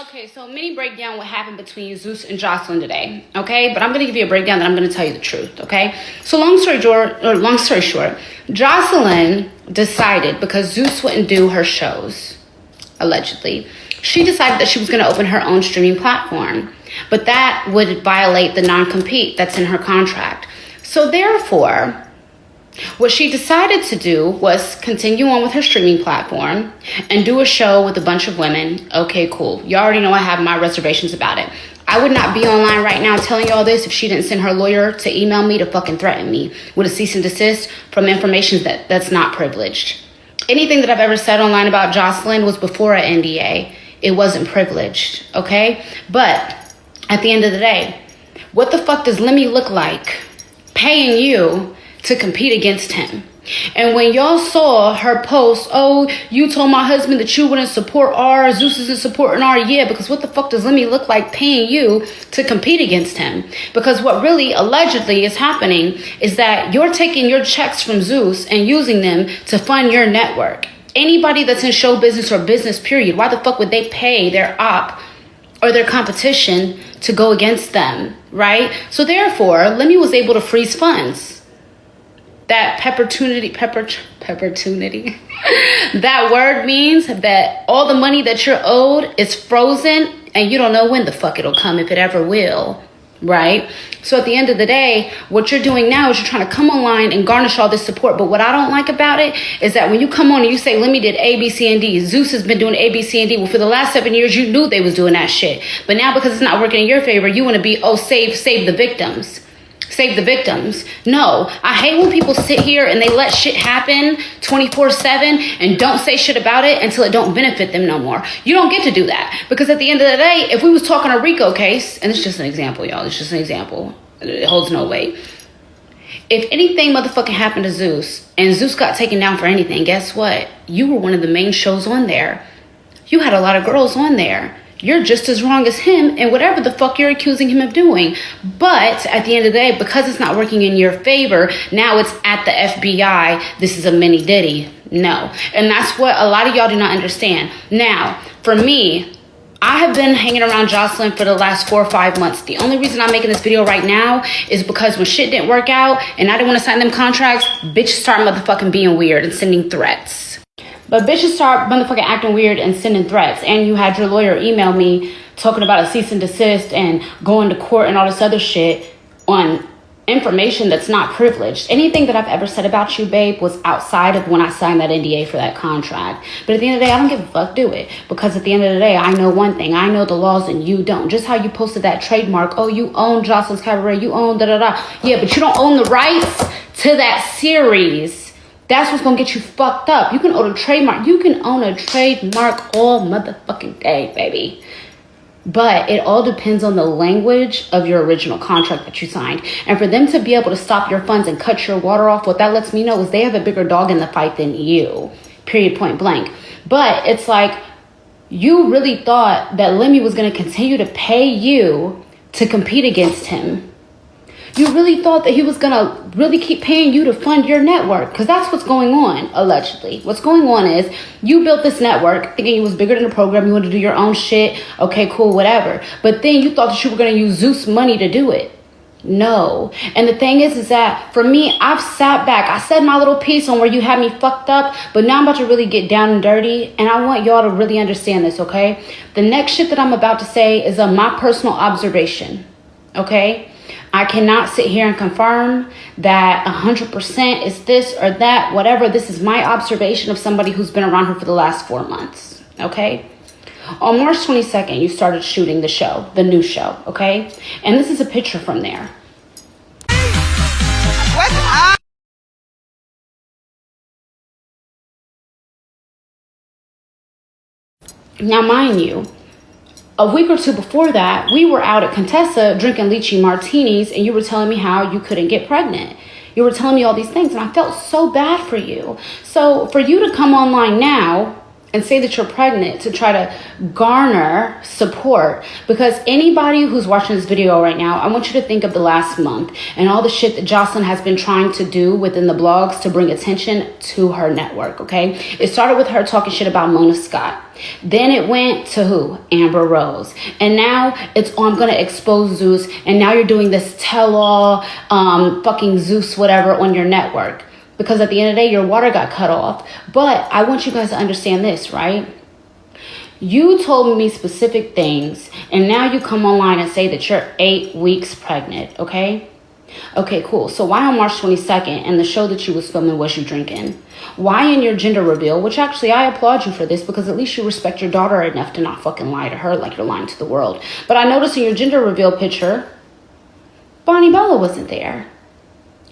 Okay, so mini breakdown what happened between Zeus and Joseline today, okay? But I'm going to give you a breakdown that I'm going to tell you the truth, okay? So long story short, Joseline decided, because Zeus wouldn't do her shows, allegedly, she decided that she was going to open her own streaming platform. But that would violate the non-compete that's in her contract. So therefore, what she decided to do was continue on with her streaming platform and do a show with a bunch of women. Okay, cool. You already know I have my reservations about it. I would not be online right now telling you all this if she didn't send her lawyer to email me to fucking threaten me with a cease and desist from information that's not privileged. Anything that I've ever said online about Joseline was before an NDA. It wasn't privileged, okay? But at the end of the day, what the fuck does Lemmy look like paying you to compete against him? And when y'all saw her post, oh, you told my husband that you wouldn't support R, Zeus isn't supporting R, yeah, because what the fuck does Lemmy look like paying you to compete against him? Because what really allegedly is happening is that you're taking your checks from Zeus and using them to fund your network. Anybody that's in show business or business period, why the fuck would they pay their op or their competition to go against them, right? So therefore, Lemmy was able to freeze funds. That peppertunity, that word means that all the money that you're owed is frozen and you don't know when the fuck it'll come, if it ever will, right? So at the end of the day, what you're doing now is you're trying to come online and garnish all this support. But what I don't like about it is that when you come on and you say, Lemmy did A, B, C, and D, Zeus has been doing A, B, C, and D. Well, for the last 7 years, you knew they was doing that shit. But now because it's not working in your favor, you want to be, oh, save the victims. Save the victims. No, I hate when people sit here and they let shit happen 24/7 and don't say shit about it until it don't benefit them no more. You don't get to do that, because at the end of the day, if we was talking a RICO case, and it's just an example, y'all, it's just an example, it holds no weight. If anything motherfucking happened to Zeus and Zeus got taken down for anything, guess what? You were one of the main shows on there. You had a lot of girls on there. You're just as wrong as him and whatever the fuck you're accusing him of doing. But at the end of the day, because it's not working in your favor, now it's at the FBI. This is a mini Diddy. No. And that's what a lot of y'all do not understand. Now, for me, I have been hanging around Joseline for the last 4 or 5 months. The only reason I'm making this video right now is because when shit didn't work out and I didn't want to sign them contracts, bitches start motherfucking being weird and sending threats. But bitches start motherfucking acting weird and sending threats. And you had your lawyer email me talking about a cease and desist and going to court and all this other shit on information that's not privileged. Anything that I've ever said about you, babe, was outside of when I signed that NDA for that contract. But at the end of the day, I don't give a fuck, do it. Because at the end of the day, I know one thing. I know the laws and you don't. Just how you posted that trademark. Oh, you own Joseline's Cabaret. You own da-da-da. Yeah, but you don't own the rights to that series. That's what's going to get you fucked up. You can own a trademark. You can own a trademark all motherfucking day, baby. But it all depends on the language of your original contract that you signed. And for them to be able to stop your funds and cut your water off, what that lets me know is they have a bigger dog in the fight than you. Period, point blank. But it's like you really thought that Lemmy was going to continue to pay you to compete against him. You really thought that he was going to really keep paying you to fund your network, because that's what's going on, allegedly. What's going on is you built this network thinking it was bigger than the program. You wanted to do your own shit. Okay, cool, whatever. But then you thought that you were going to use Zeus money to do it. No. And the thing is that for me, I've sat back. I said my little piece on where you had me fucked up, but now I'm about to really get down and dirty. And I want y'all to really understand this, okay? The next shit that I'm about to say is my personal observation, okay? I cannot sit here and confirm that 100% is this or that, whatever. This is my observation of somebody who's been around her for the last 4 months, okay? On March 22nd, you started shooting the show, the new show, okay? And this is a picture from there. What's up? Now, mind you, a week or two before that, we were out at Contessa drinking lychee martinis, and you were telling me how you couldn't get pregnant. You were telling me all these things, and I felt so bad for you. So for you to come online now and say that you're pregnant to try to garner support. Because anybody who's watching this video right now, I want you to think of the last month and all the shit that Joseline has been trying to do within the blogs to bring attention to her network, okay? It started with her talking shit about Mona Scott. Then it went to who? Amber Rose. And now it's, oh, I'm going to expose Zeus. And now you're doing this tell-all fucking Zeus whatever on your network. Because at the end of the day, your water got cut off. But I want you guys to understand this, right? You told me specific things, and now you come online and say that you're 8 weeks pregnant, okay? Okay, cool. So why on March 22nd and the show that you was filming was you drinking? Why in your gender reveal, which actually I applaud you for this because at least you respect your daughter enough to not fucking lie to her like you're lying to the world. But I noticed in your gender reveal picture, Bonnie Bella wasn't there,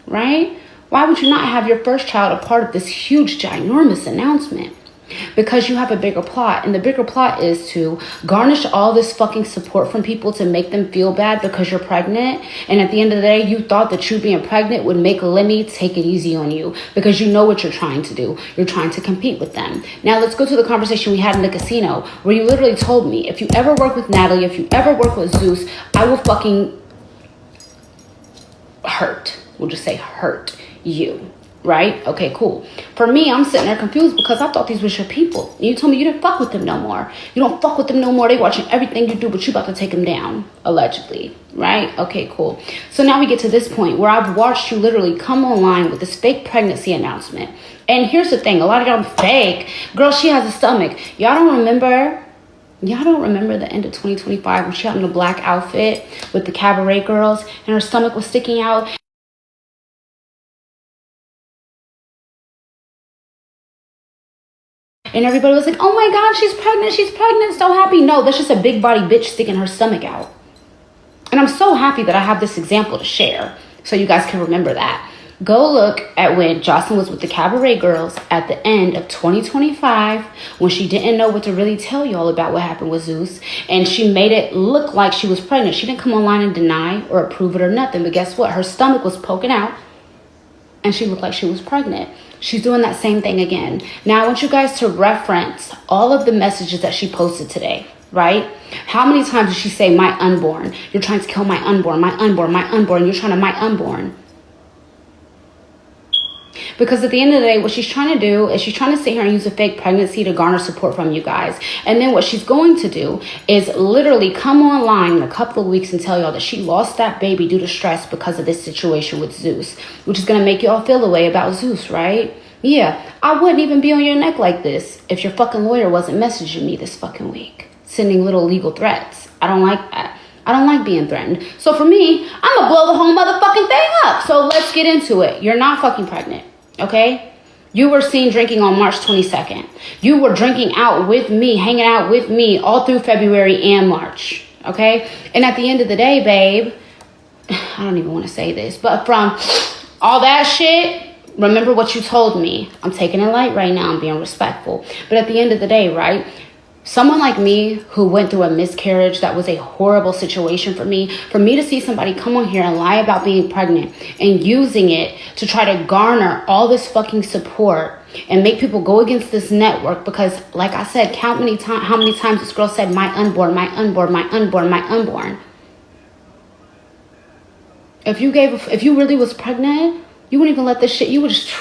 right? Why would you not have your first child a part of this huge, ginormous announcement? Because you have a bigger plot. And the bigger plot is to garnish all this fucking support from people to make them feel bad because you're pregnant. And at the end of the day, you thought that you being pregnant would make Lemmy take it easy on you because you know what you're trying to do. You're trying to compete with them. Now, let's go to the conversation we had in the casino where you literally told me, if you ever work with Natalie, if you ever work with Zeus, I will fucking hurt. We'll just say hurt you, right? Okay, cool. For me, I'm sitting there confused because I thought these was your people. And you told me you didn't fuck with them no more. You don't fuck with them no more. They watching everything you do, but you about to take them down, allegedly, right? Okay, cool. So now we get to this point where I've watched you literally come online with this fake pregnancy announcement. And here's the thing. A lot of y'all fake. Girl, she has a stomach. Y'all don't remember the end of 2025 when she had in a black outfit with the cabaret girls and her stomach was sticking out? And everybody was like, oh my God, she's pregnant, so happy. No, that's just a big body bitch sticking her stomach out. And I'm so happy that I have this example to share so you guys can remember that. Go look at when Joseline was with the cabaret girls at the end of 2025 when she didn't know what to really tell y'all about what happened with Zeus. And she made it look like she was pregnant. She didn't come online and deny or approve it or nothing. But guess what? Her stomach was poking out and she looked like she was pregnant. She's doing that same thing again. Now, I want you guys to reference all of the messages that she posted today, right? How many times did she say, my unborn? You're trying to kill my unborn, my unborn, my unborn. You're trying to my unborn. Because at the end of the day, what she's trying to do is she's trying to sit here and use a fake pregnancy to garner support from you guys. And then what she's going to do is literally come online in a couple of weeks and tell y'all that she lost that baby due to stress because of this situation with Zeus, which is going to make y'all feel the way about Zeus, right? Yeah, I wouldn't even be on your neck like this if your fucking lawyer wasn't messaging me this fucking week, sending little legal threats. I don't like that. I don't like being threatened. So for me, I'm going to blow the whole motherfucking thing up. So let's get into it. You're not fucking pregnant. Okay? You were seen drinking on March 22nd. You were drinking out with me, hanging out with me all through February and March. Okay? And at the end of the day, babe, I don't even want to say this, but from all that shit, remember what you told me. I'm taking it light right now. I'm being respectful. But at the end of the day, right? Someone like me who went through a miscarriage that was a horrible situation for me to see somebody come on here and lie about being pregnant and using it to try to garner all this fucking support and make people go against this network because, like I said, how many times this girl said, my unborn, my unborn, my unborn, my unborn. If you really was pregnant, you wouldn't even let this shit, you would just...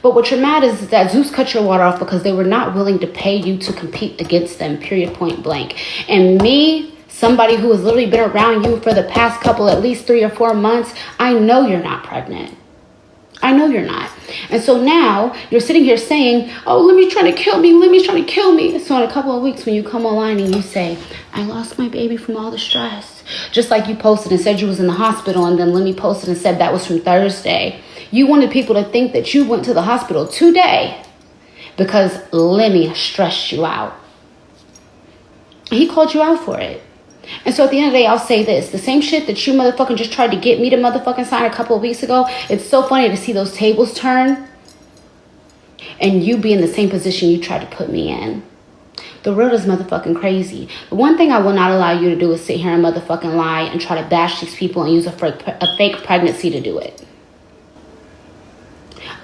But what you're mad is that Zeus cut your water off because they were not willing to pay you to compete against them, period, point blank. And me, somebody who has literally been around you for the past couple, at least 3 or 4 months, I know you're not pregnant. I know you're not. And so now you're sitting here saying, oh, Lemmy's trying to kill me. Lemmy's trying to kill me. So in a couple of weeks when you come online and you say, I lost my baby from all the stress. Just like you posted and said you was in the hospital and then Lemmy posted and said that was from Thursday. You wanted people to think that you went to the hospital today because Lemmy stressed you out. He called you out for it. And so at the end of the day, I'll say this. The same shit that you motherfucking just tried to get me to motherfucking sign a couple of weeks ago, it's so funny to see those tables turn and you be in the same position you tried to put me in. The world is motherfucking crazy. The one thing I will not allow you to do is sit here and motherfucking lie and try to bash these people and use a fake pregnancy to do it.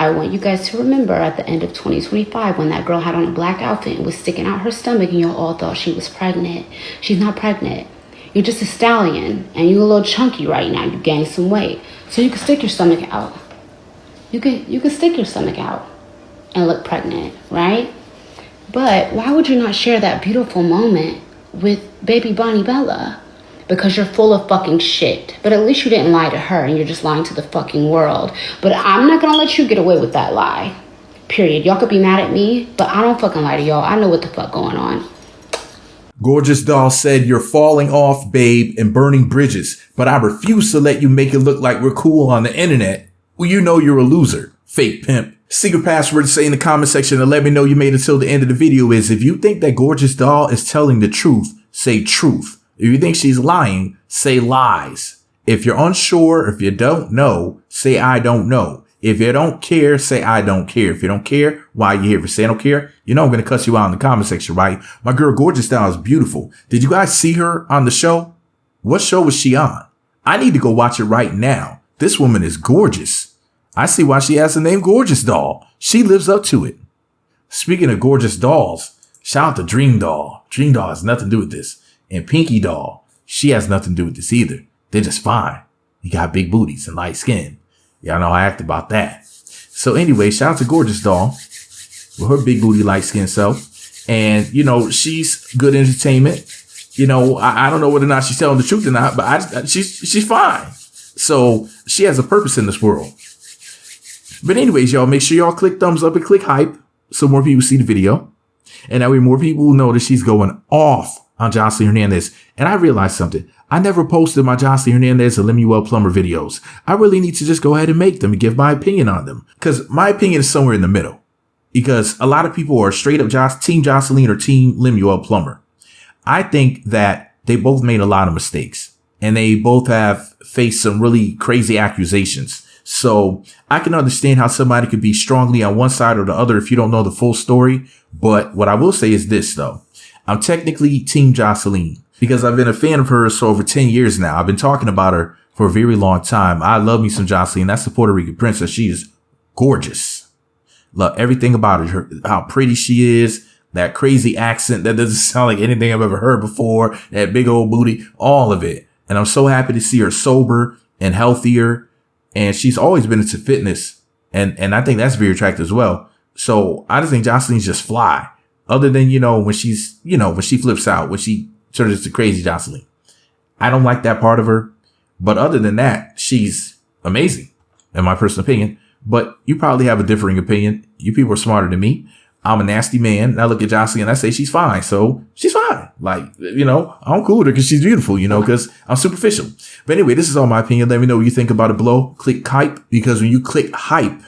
I want you guys to remember at the end of 2025 when that girl had on a black outfit and was sticking out her stomach and y'all all thought she was pregnant. She's not pregnant. You're just a stallion and you're a little chunky right now. You gained some weight. So you can stick your stomach out. You can stick your stomach out and look pregnant, right? But why would you not share that beautiful moment with baby Bonnie Bella? Because you're full of fucking shit. But at least you didn't lie to her and you're just lying to the fucking world. But I'm not gonna let you get away with that lie. Period. Y'all could be mad at me, but I don't fucking lie to y'all. I know what the fuck going on. Gorgeous Doll said, "You're falling off, babe, and burning bridges, but I refuse to let you make it look like we're cool on the internet. Well, you know you're a loser, fake pimp." Secret password to say in the comment section and let me know you made it till the end of the video is, if you think that Gorgeous Doll is telling the truth, say truth. If you think she's lying, say lies. If you're unsure, if you don't know, say I don't know. If you don't care, say I don't care. If you don't care, why are you here? If you say I don't care, you know I'm going to cuss you out in the comment section, right? My girl Gorgeous Doll is beautiful. Did you guys see her on the show? What show was she on? I need to go watch it right now. This woman is gorgeous. I see why she has the name Gorgeous Doll. She lives up to it. Speaking of gorgeous dolls, shout out to Dream Doll. Dream Doll has nothing to do with this. And Pinky Doll, she has nothing to do with this either. They're just fine. You got big booties and light skin. Y'all know I act about that. So anyway, shout out to Gorgeous Doll with her big booty, light skin self. And, you know, she's good entertainment. You know, I don't know whether or not she's telling the truth or not, but she's fine. So she has a purpose in this world. But anyways, y'all, make sure y'all click thumbs up and click hype so more people see the video. And that way more people will know that she's going off on Joseline Hernandez. And I realized something. I never posted my Joseline Hernandez or Lemuel Plumer videos. I really need to just go ahead and make them and give my opinion on them. Because my opinion is somewhere in the middle. Because a lot of people are straight up Team Joseline or Team Lemuel Plumer. I think that they both made a lot of mistakes. And they both have faced some really crazy accusations. So I can understand how somebody could be strongly on one side or the other if you don't know the full story. But what I will say is this, though. I'm technically Team Joseline because I've been a fan of hers for over 10 years now. I've been talking about her for a very long time. I love me some Joseline. That's the Puerto Rican princess. She is gorgeous. Love everything about her, how pretty she is, that crazy accent that doesn't sound like anything I've ever heard before, that big old booty, all of it. And I'm so happy to see her sober and healthier. And she's always been into fitness. And I think that's very attractive as well. So I just think Joseline's just fly. Other than, when she flips out, when she turns into crazy Joseline. I don't like that part of her. But other than that, she's amazing, in my personal opinion. But you probably have a differing opinion. You people are smarter than me. I'm a nasty man. And I look at Joseline and I say she's fine. So she's fine. Like, I'm cool with her because she's beautiful, because I'm superficial. But anyway, this is all my opinion. Let me know what you think about it below. Click hype, because when you click hype,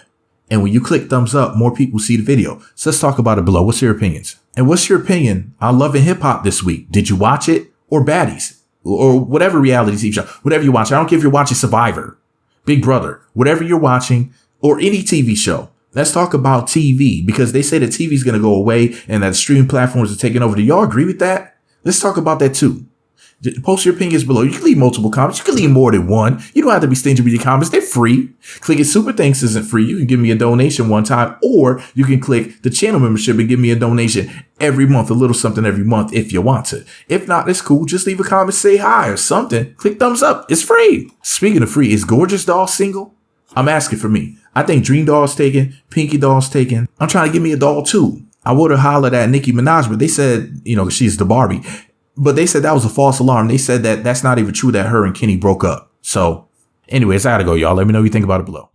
and when you click thumbs up, more people see the video. So let's talk about it below. What's your opinions? And what's your opinion on Love and Hip Hop this week? Did you watch it? Or Baddies? Or whatever reality TV show? Whatever you watch. I don't care if you're watching Survivor, Big Brother, whatever you're watching, or any TV show. Let's talk about TV, because they say that TV is going to go away and that streaming platforms are taking over. Do y'all agree with that? Let's talk about that too. Post your opinions below. You can leave multiple comments. You can leave more than one. You don't have to be stingy with your comments. They're free. Clicking Super Thanks isn't free. You can give me a donation one time, or you can click the channel membership and give me a donation every month, a little something every month if you want to. If not, it's cool. Just leave a comment, say hi or something. Click thumbs up. It's free. Speaking of free, is Gorgeous Doll single? I'm asking for me. I think Dream Doll's taken. Pinky Doll's taken. I'm trying to give me a doll too. I would have hollered at Nicki Minaj, but they said, she's the Barbie. But they said that was a false alarm. They said that that's not even true, that her and Kenny broke up. So anyways, I gotta go, y'all. Let me know what you think about it below.